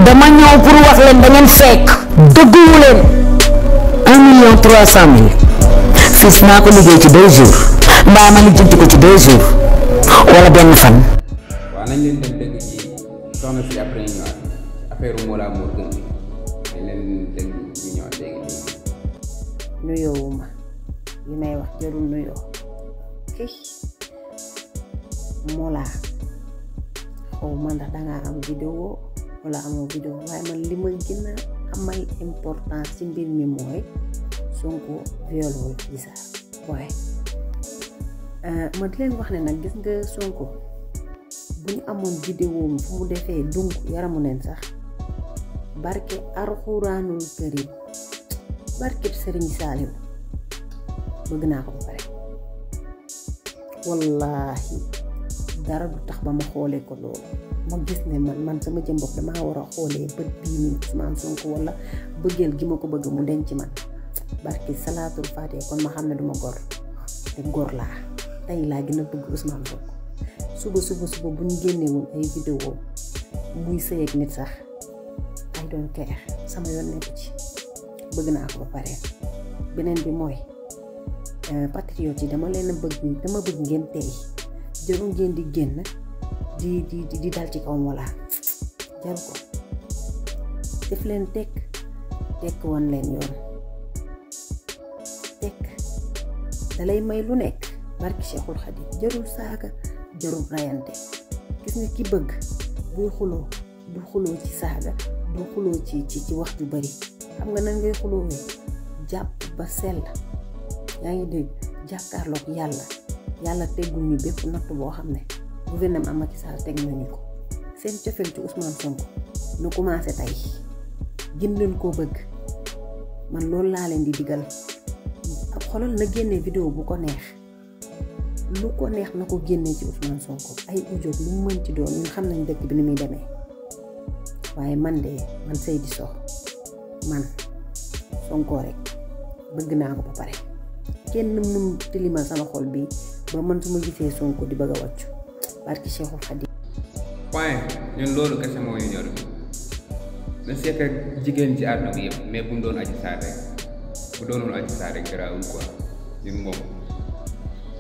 dama ñëw pour wax leen da ngeen fekk dëgguwu leen 1,300,000 fis naa ko liggéey ci 2 jours mbaa ma lijjanti ko ci 2 jours wala benn fan. waaw nañ leen dem dëgg ci soxna si après ñu ñëwaat affaire Mollah Morgun bi dañ leen dégg ñu ñëwaat léegi. nuyoowuma li may wax jarul nuyoo kii Mollah xaw ma ndax dangaa am vidéo wala amoo vidéo waaye man li ma gën a amal importance ci mbir mi mooy Sonko violewul Adji waaye ma di leen wax ne nag gis nga Sonko bu ñu amoon vidéo mi fu mu defee dung yaramu neen sax barke Alxuraanul Karim barke Serigne Saliou bëgg naa ko ba pare wallahi dara du tax ba ma xoolee ko loolu ma gis ne man sama jëm bopp damaa war a xoolee bët bii nii Ousmane Sonko wala bëggeel gi ma ko bëgg mu denc man barke salaatul faatee kon ma xam ne duma gor te gor laa tey laa gën a bëgg Ousmane Sonko suba bu ñu génnewul ay vidéo muy sëy ak nit sax I don't care sama yoon nekk ci bëgg naa ko ba pare beneen bi mooy patriote yi dama bëgg ngeen tey jarul ngeen di génn di dal ci kaw Mollah jaru ko def leen tekk woon leen yoon tekk dalay may lu nekk barki Cheikhul Khadim jarul saaga jarul rayante gis nga ki bëgg buy xuloo du xuloo ci saaga du xuloo ci wax ju bari xam nga nan ngay xuloowee jàpp ba sell yaa ngi dégg jàkkaarloog yàlla teggul ñu bépp natt boo xam ne gouvernement Macky Sall teg nañu ko seen cofeel ci Ousmane Sonko nu commencé tey gën leen koo bëgg man loolu laa leen di digal ab xolal na génne vidéo bu ko neex lu ko neex na ko génne ci Ousmane Sonko ay audio lu mu mën ci doon ñun xam nañ dëkk bi ni muy demee waaye man Seydi Sox man Sonko rek bëgg naa ko ba pare kenn mun tilimal sama xol bi ba man su ma gisee Sonko di bëgg a wàccu barki Cheikhul Khadim point ñun loolu kese moo ñu ñor na seet ak jigéen ci àdduna bi yëpp mais bu mu doon Adji Sarr rek bu doonul Adji Sarr rek garaawul quoi ñun moom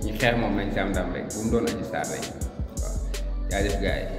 ñi xeex moom nañ ci am ndam rek bu mu doon Adji Sarr rek waaw jaajëf gars yi